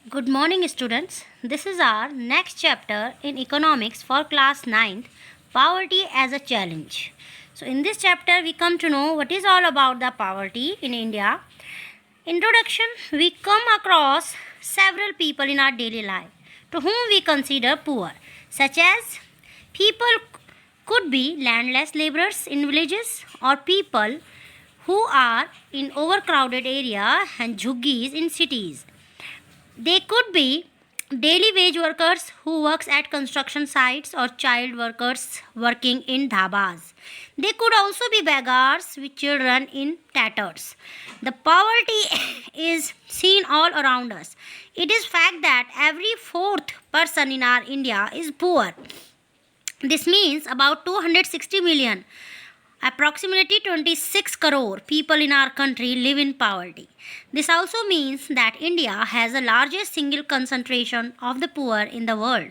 Good morning, students. This is our next chapter in economics for class 9th, poverty as a challenge. So, in this chapter, we come to know what is all about the poverty in India. Introduction: we come across several people in our daily life to whom we consider poor, such as people could be landless laborers in villages or people who are in overcrowded areas and jhuggies in cities. They could be daily wage workers who works at construction sites or child workers working in dhabas. They could also be beggars with children in tatters. The poverty is seen all around us. It is fact that every fourth person in our India is poor. This means about 260 million. Approximately 26 crore people in our country live in poverty. This also means that India has the largest single concentration of the poor in the world.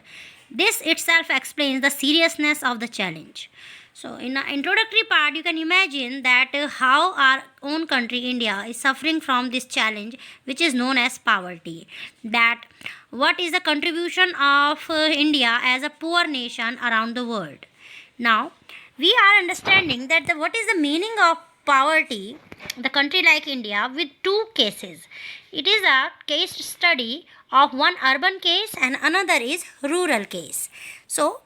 This itself explains the seriousness of the challenge. So, in the introductory part, you can imagine that how our own country, India, is suffering from this challenge, which is known as poverty. That what is the contribution of India as a poor nation around the world. Now, we are understanding that what is the meaning of poverty, the country like India, with two cases. It is a case study of one urban case and another is rural case. So,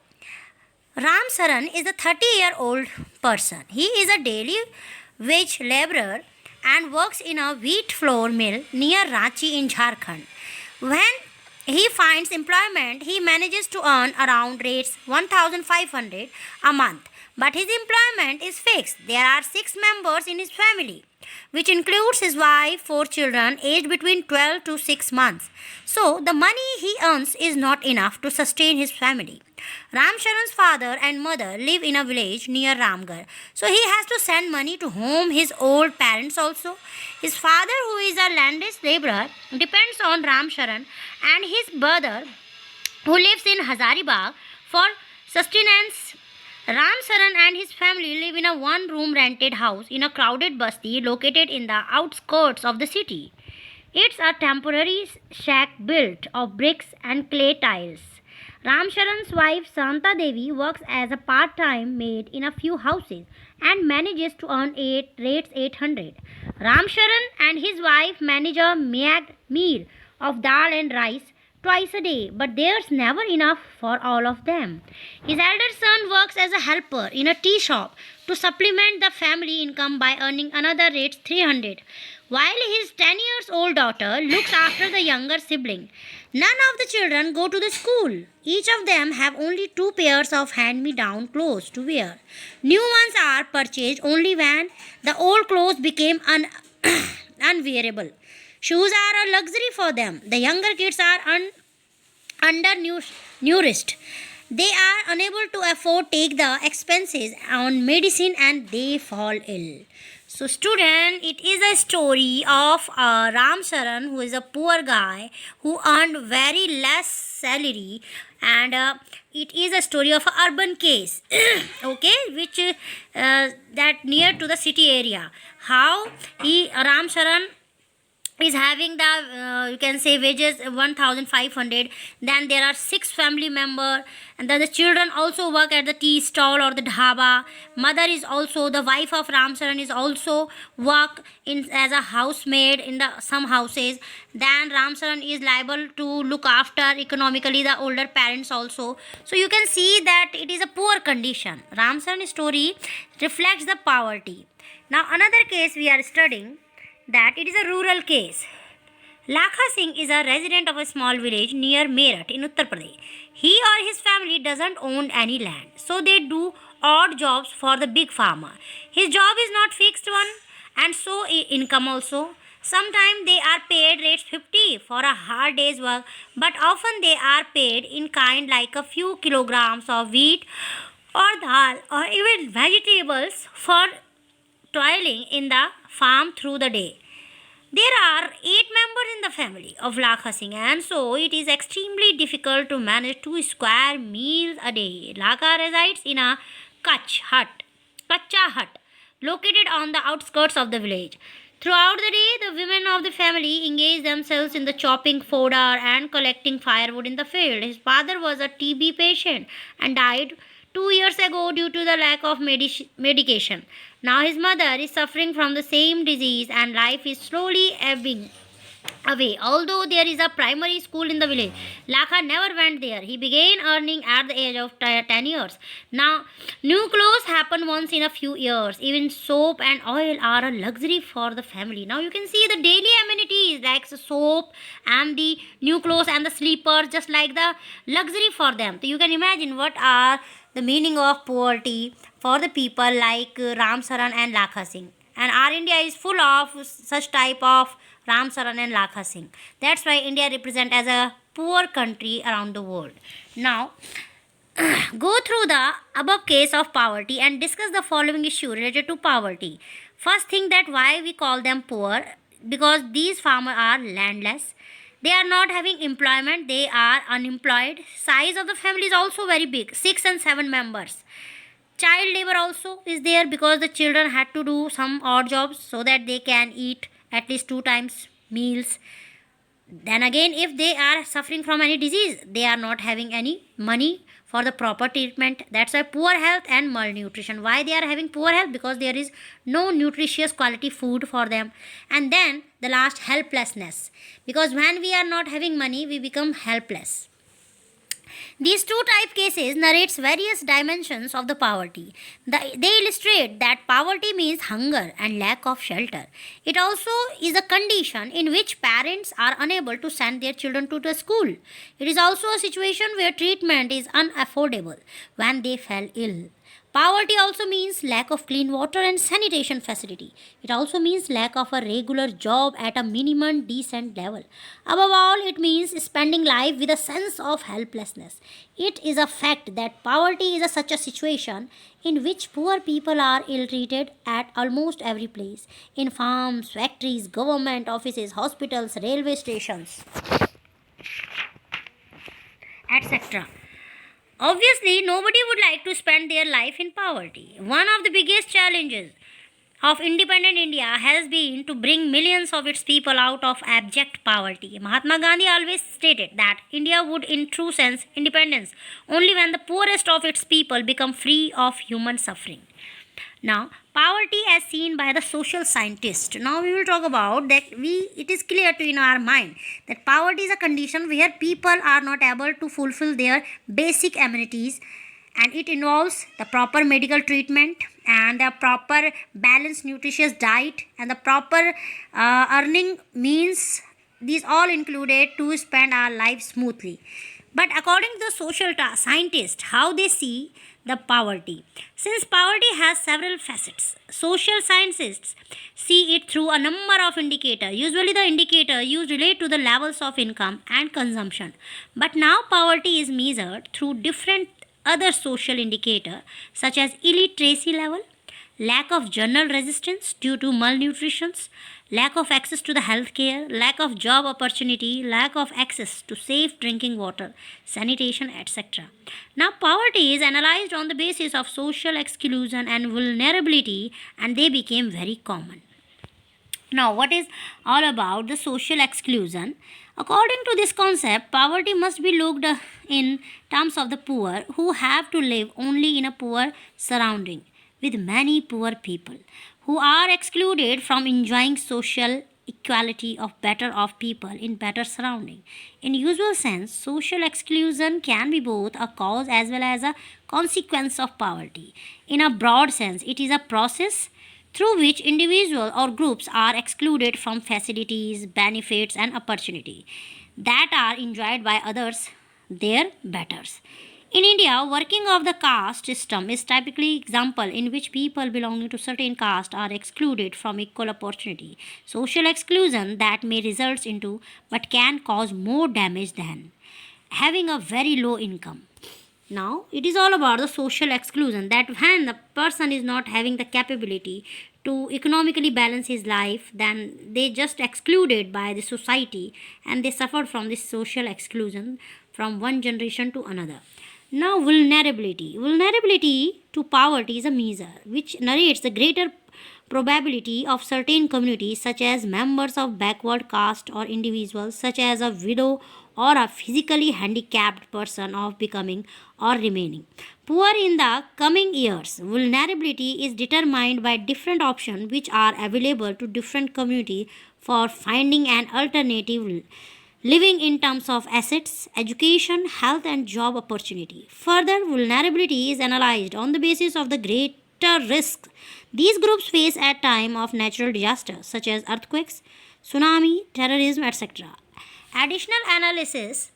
Ram Saran is a 30-year-old person. He is a daily wage laborer and works in a wheat flour mill near Ranchi in Jharkhand. When he finds employment, he manages to earn around rates 1500 a month. But his employment is fixed. There are 6 members in his family, which includes his wife, 4 children aged between 12 to 6 months. So the money he earns is not enough to sustain his family. Ram Sharan's father and mother live in a village near Ramgarh. So he has to send money to home his old parents also. His father, who is a landless laborer, depends on Ram Sharan and his brother, who lives in Hazaribagh, for sustenance. Ram Saran and his family live in a one-room rented house in a crowded basti located in the outskirts of the city. It's a temporary shack built of bricks and clay tiles. Ram Sharan's wife Santa Devi works as a part-time maid in a few houses and manages to earn 800. Ram Sharan and his wife manage a meal of dal and rice twice a day, but there's never enough for all of them. His elder son works as a helper in a tea shop to supplement the family income by earning another rate 300, while his 10 years old daughter looks after the younger sibling. None of the children go to the school. Each of them have only 2 pairs of hand-me-down clothes to wear. New ones are purchased only when the old clothes became unwearable. Shoes are a luxury for them. The younger kids are undernourished. They are unable to afford take the expenses on medicine and they fall ill. So, student, it is a story of Ram Saran, who is a poor guy who earned very less salary, and it is a story of an urban case, okay, which that near to the city area. How Ram Saran is having the you can say wages 1500. Then there are 6 family member, and then the children also work at the tea stall or the dhaba. Mother is also, the wife of Ram Saran is also work in as a housemaid in the some houses. Then Ram Saran is liable to look after economically the older parents also. So you can see that it is a poor condition. Ram Saran story reflects the poverty. Now another case we are studying, that it is a rural case. Lakha Singh is a resident of a small village near Meerut in Uttar Pradesh. He or his family doesn't own any land, so they do odd jobs for the big farmer. His job is not fixed one, and so income also. Sometimes they are paid rates 50 for a hard day's work, but often they are paid in kind like a few kilograms of wheat or dal or even vegetables for toiling in the farm through the day. There are 8 members in the family of Lakha Singh, and so it is extremely difficult to manage 2 square meals a day. Lakha resides in a Kacha hut, located on the outskirts of the village. Throughout the day, the women of the family engaged themselves in the chopping fodder and collecting firewood in the field. His father was a TB patient and died 2 years ago due to the lack of medication. Now his mother is suffering from the same disease and life is slowly ebbing away. Although there is a primary school in the village, Lakha never went there. He began earning at the age of 10 years. Now, new clothes happen once in a few years. Even soap and oil are a luxury for the family. Now, you can see the daily amenities like the soap and the new clothes and the sleepers, just like the luxury for them. So, you can imagine what are the meaning of poverty for the people like Ram Saran and Lakha Singh. And our India is full of such type of Ram Saran and Lakha Singh. That's why India represent as a poor country around the world. Now, go through the above case of poverty and discuss the following issue related to poverty. First thing, that why we call them poor, because these farmers are landless. They are not having employment, they are unemployed. Size of the family is also very big, 6 and 7 members. Child labor also is there because the children had to do some odd jobs so that they can eat at least 2 times meals. Then again, if they are suffering from any disease, they are not having any money for the proper treatment. That's why poor health and malnutrition. Why they are having poor health? Because there is no nutritious quality food for them. And then the last, helplessness, because when we are not having money, we become helpless. These two type cases narrates various dimensions of the poverty. They illustrate that poverty means hunger and lack of shelter. It also is a condition in which parents are unable to send their children to the school. It is also a situation where treatment is unaffordable when they fell ill. Poverty also means lack of clean water and sanitation facility. It also means lack of a regular job at a minimum decent level. Above all, it means spending life with a sense of helplessness. It is a fact that poverty is such a situation in which poor people are ill-treated at almost every place, in farms, factories, government offices, hospitals, railway stations, etc. Obviously, nobody would like to spend their life in poverty. One of the biggest challenges of independent India has been to bring millions of its people out of abject poverty. Mahatma Gandhi always stated that India would, in true sense, independence only when the poorest of its people become free of human suffering. Now, poverty as seen by the social scientist. Now we will talk about that it is clear to in our mind that poverty is a condition where people are not able to fulfill their basic amenities, and it involves the proper medical treatment and the proper balanced nutritious diet and the proper earning means. These all included to spend our lives smoothly. But according to the social scientists, how they see the poverty. Since poverty has several facets, social scientists see it through a number of indicators. Usually the indicator used relate to the levels of income and consumption. But now poverty is measured through different other social indicators such as illiteracy level, lack of general resistance due to malnutrition, lack of access to the healthcare, lack of job opportunity, lack of access to safe drinking water, sanitation, etc. Now, poverty is analyzed on the basis of social exclusion and vulnerability, and they became very common. Now, what is all about the social exclusion? According to this concept, poverty must be looked in terms of the poor who have to live only in a poor surrounding with many poor people who are excluded from enjoying social equality of better off people in better surrounding. In usual sense, social exclusion can be both a cause as well as a consequence of poverty. In a broad sense, it is a process through which individuals or groups are excluded from facilities, benefits, and opportunity that are enjoyed by others, their betters. In India, working of the caste system is typically example in which people belonging to certain caste are excluded from equal opportunity. Social exclusion that may result into but can cause more damage than having a very low income. Now, it is all about the social exclusion that when the person is not having the capability to economically balance his life, then they just excluded by the society and they suffer from this social exclusion from one generation to another. Now, vulnerability. Vulnerability to poverty is a measure which narrates the greater probability of certain communities, such as members of backward caste or individuals, such as a widow or a physically handicapped person, of becoming or remaining poor in the coming years. Vulnerability is determined by different options which are available to different communities for finding an alternative living in terms of assets, education, health, and job opportunity. Further, vulnerability is analyzed on the basis of the greater risks these groups face at time of natural disasters such as earthquakes, tsunami, terrorism, etc. Additional analysis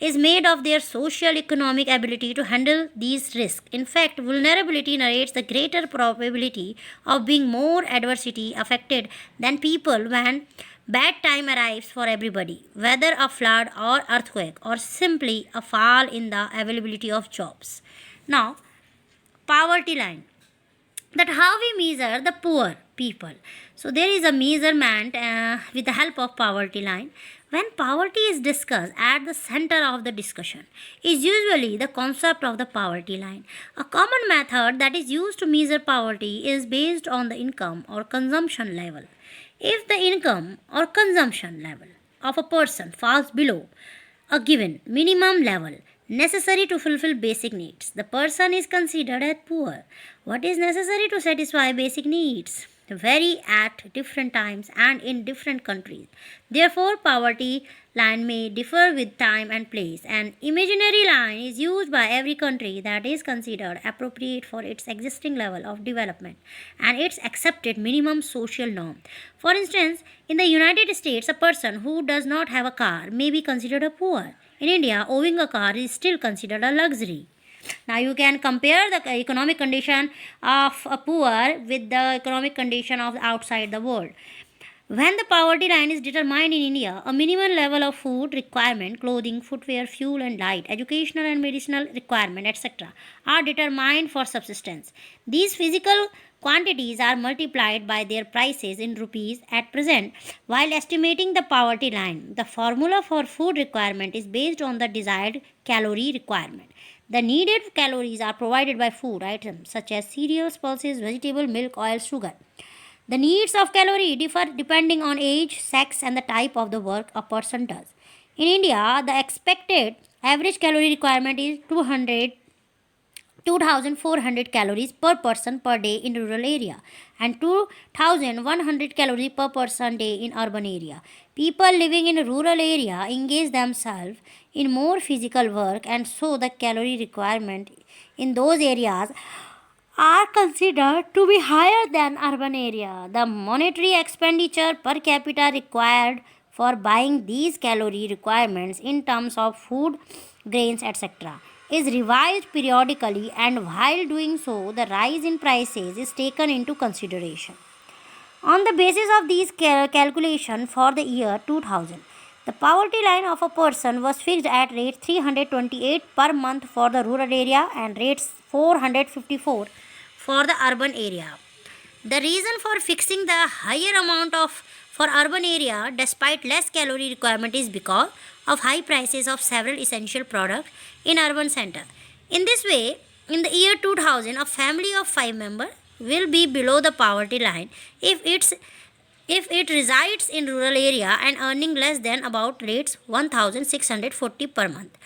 is made of their social economic ability to handle these risks. In fact, vulnerability narrates the greater probability of being more adversity affected than people when bad time arrives for everybody, whether a flood or earthquake or simply a fall in the availability of jobs. Now, poverty line, that how we measure the poor people. So there is a measurement with the help of poverty line. When poverty is discussed, at the center of the discussion is usually the concept of the poverty line. A common method that is used to measure poverty is based on the income or consumption level. If the income or consumption level of a person falls below a given minimum level necessary to fulfill basic needs, the person is considered as poor. What is necessary to satisfy basic needs vary at different times and in different countries. Therefore, poverty line may differ with time and place. An imaginary line is used by every country that is considered appropriate for its existing level of development and its accepted minimum social norm. For instance, in the United States, a person who does not have a car may be considered a poor. In India, owning a car is still considered a luxury. Now you can compare the economic condition of a poor with the economic condition of outside the world. When the poverty line is determined in India, a minimum level of food requirement, clothing, footwear, fuel and light, educational and medicinal requirement, etc. are determined for subsistence. These physical quantities are multiplied by their prices in rupees at present while estimating the poverty line. The formula for food requirement is based on the desired calorie requirement. The needed calories are provided by food items such as cereals, pulses, vegetable, milk, oil, sugar. The needs of calorie differ depending on age, sex, and the type of the work a person does. In India, the expected average calorie requirement is 2,400 calories per person per day in rural area and 2,100 calories per person day in urban area. People living in rural area engage themselves in more physical work and so the calorie requirement in those areas are considered to be higher than urban area. The monetary expenditure per capita required for buying these calorie requirements in terms of food, grains, etc. is revised periodically, and while doing so, the rise in prices is taken into consideration. On the basis of these calculations for the year 2000, the poverty line of a person was fixed at rate 328 per month for the rural area and rates 454 for the urban area. The reason for fixing the higher amount of for urban area despite less calorie requirement is because of high prices of several essential products in urban center. In this way, in the year 2000, a family of 5 members will be below the poverty line if it resides in rural area and earning less than about rates 1640 per month.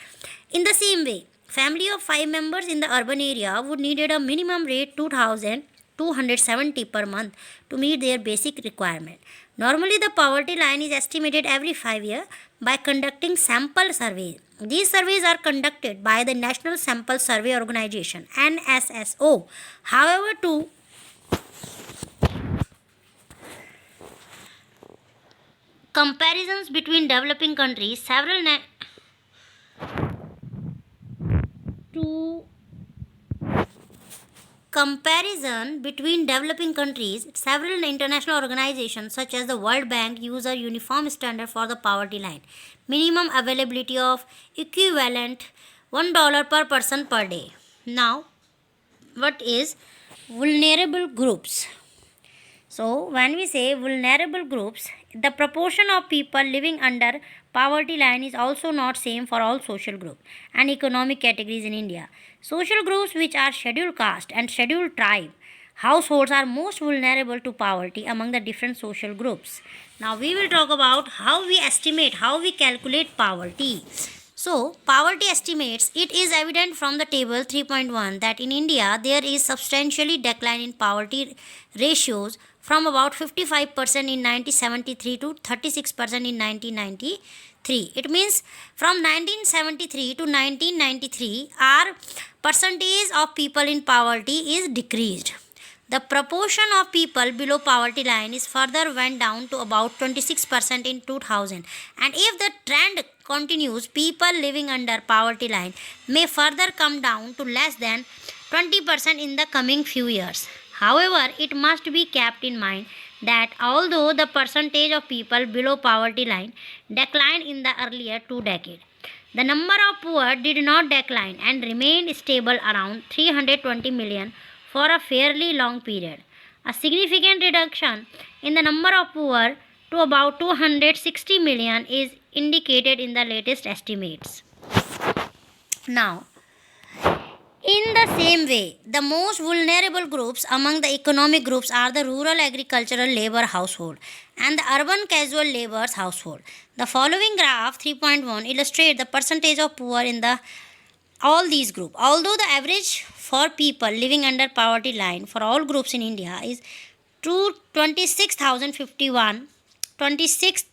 In the same way, family of 5 members in the urban area would needed a minimum rate 2270 per month to meet their basic requirement. Normally, the poverty line is estimated every 5 years by conducting sample surveys. These surveys are conducted by the National Sample Survey Organization (NSSO). However, to comparisons between developing countries, to comparison between developing countries, several international organizations such as the World Bank use a uniform standard for the poverty line. Minimum availability of equivalent $1 per person per day. Now, what is vulnerable groups? So, when we say vulnerable groups, the proportion of people living under poverty line is also not same for all social groups and economic categories in India. Social groups which are scheduled caste and scheduled tribe households are most vulnerable to poverty among the different social groups. Now we will talk about how we estimate, how we calculate poverty. So, poverty estimates, it is evident from the table 3.1 that in India there is substantially decline in poverty ratios from about 55% in 1973 to 36% in 1993. It means from 1973 to 1993 our percentage of people in poverty is decreased. The proportion of people below poverty line is further went down to about 26% in 2000. And if the trend continues, people living under poverty line may further come down to less than 20% in the coming few years. However, it must be kept in mind that although the percentage of people below poverty line declined in the earlier 2 decades, the number of poor did not decline and remained stable around 320 million for a fairly long period. A significant reduction in the number of poor to about 260 million is indicated in the latest estimates. Now, in the same way, the most vulnerable groups among the economic groups are the rural agricultural labor household and the urban casual laborers household. The following graph 3.1 illustrates the percentage of poor in the all these groups. Although the average for people living under poverty line for all groups in India is 26,051, 26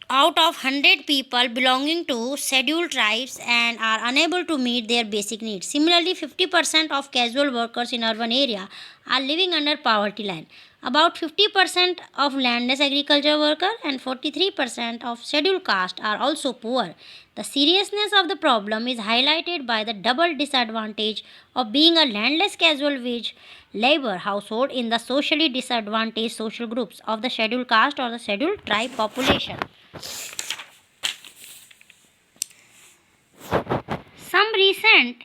out of 100 people belonging to scheduled tribes and are unable to meet their basic needs. Similarly, 50% of casual workers in urban area are living under poverty line. About 50% of landless agriculture workers and 43% of scheduled caste are also poor. The seriousness of the problem is highlighted by the double disadvantage of being a landless casual wage labor household in the socially disadvantaged social groups of the scheduled caste or the scheduled tribe population. Some recent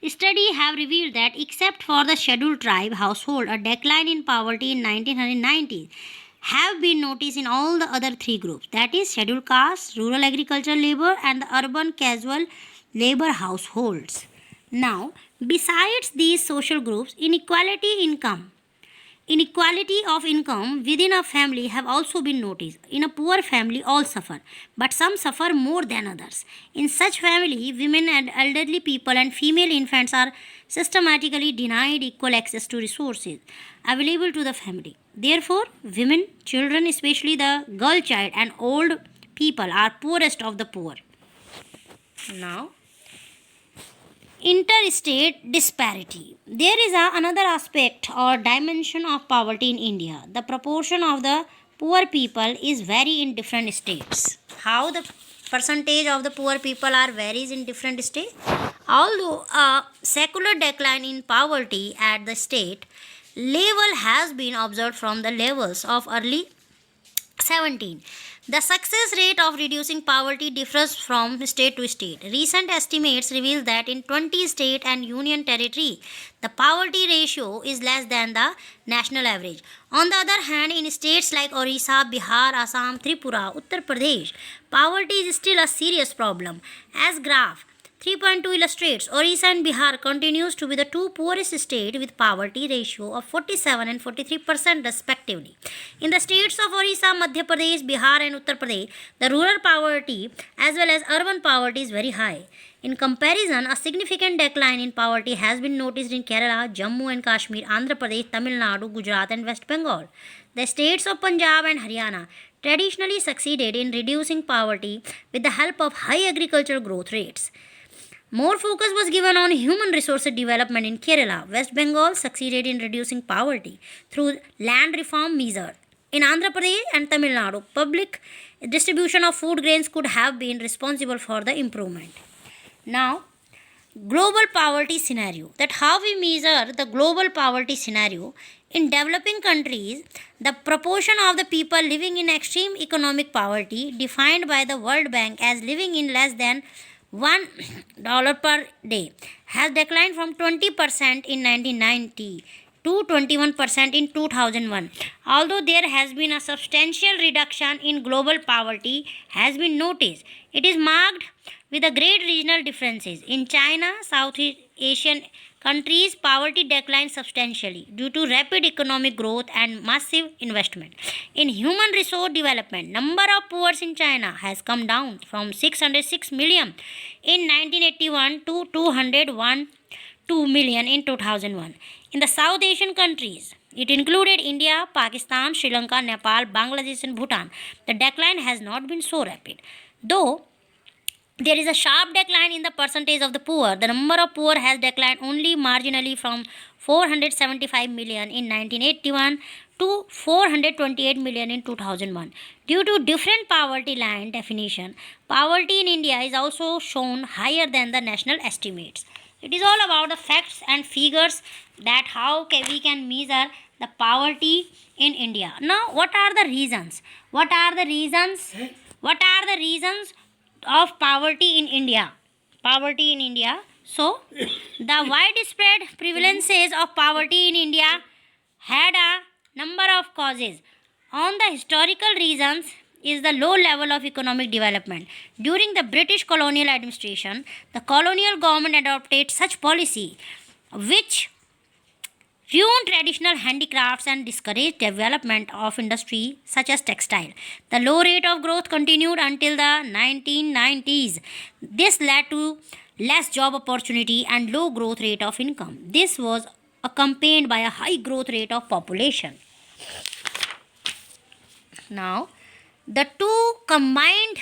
studies have revealed that except for the scheduled tribe household, a decline in poverty in 1990 have been noticed in all the other three groups, that is scheduled caste, rural agricultural labor and the urban casual labor households. Now, besides these social groups, inequality of income within a family have also been noticed. In a poor family, all suffer, but some suffer more than others. In such family, women and elderly people and female infants are systematically denied equal access to resources available to the family. Therefore, women, children, especially the girl child and old people are poorest of the poor. Now, interstate disparity. There is another aspect or dimension of poverty in India. The proportion of the poor people is vary in different states. How the percentage of the poor people are varies in different states? Although a secular decline in poverty at the state level has been observed from the levels of early 17. The success rate of reducing poverty differs from state to state. Recent estimates reveal that in 20 state and union territory, the poverty ratio is less than the national average. On the other hand, in states like Orissa, Bihar, Assam, Tripura, Uttar Pradesh, poverty is still a serious problem. As graph 3.2 illustrates, Orissa and Bihar continues to be the two poorest states with poverty ratio of 47 and 43% respectively. In the states of Orissa, Madhya Pradesh, Bihar and Uttar Pradesh, the rural poverty as well as urban poverty is very high. In comparison, a significant decline in poverty has been noticed in Kerala, Jammu and Kashmir, Andhra Pradesh, Tamil Nadu, Gujarat and West Bengal. The states of Punjab and Haryana traditionally succeeded in reducing poverty with the help of high agricultural growth rates. More focus was given on human resources development in Kerala. West Bengal succeeded in reducing poverty through land reform measures. In Andhra Pradesh and Tamil Nadu, public distribution of food grains could have been responsible for the improvement. Now, global poverty scenario. That how we measure the global poverty scenario. In developing countries, the proportion of the people living in extreme economic poverty, defined by the World Bank as living in less than $1 per day, has declined from 20% in 1990 to 21% in 2001. Although there has been a substantial reduction in global poverty has been noticed, it is marked with a great regional differences. In China, Southeast Asian countries, poverty declined substantially due to rapid economic growth and massive investment. In human resource development, number of poor in China has come down from 606 million in 1981 to 201 2 million in 2001. In the South Asian countries, it included India, Pakistan, Sri Lanka, Nepal, Bangladesh, and Bhutan. The decline has not been so rapid. Though there is a sharp decline in the percentage of the poor. The number of poor has declined only marginally from 475 million in 1981 to 428 million in 2001. Due to different poverty line definition, poverty in India is also shown higher than the national estimates. It is all about the facts and figures that we can measure the poverty in India. Now, what are the reasons? What are the reasons? What are the reasons of poverty in India? Poverty in India. So, the widespread prevalences of poverty in India had a number of causes. On the historical reasons is the low level of economic development. During the British colonial administration, the colonial government adopted such policy which ruined traditional handicrafts and discouraged development of industry such as textile. The low rate of growth continued until the 1990s. This led to less job opportunity and low growth rate of income. This was accompanied by a high growth rate of population. Now, the two combined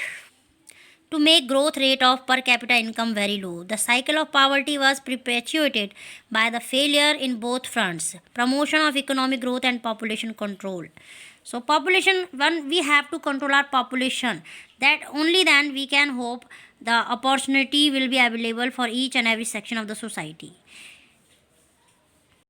to make growth rate of per capita income very low. The cycle of poverty was perpetuated by the failure in both fronts, promotion of economic growth and population control. So population, one, we have to control our population, that only then we can hope the opportunity will be available for each and every section of the society.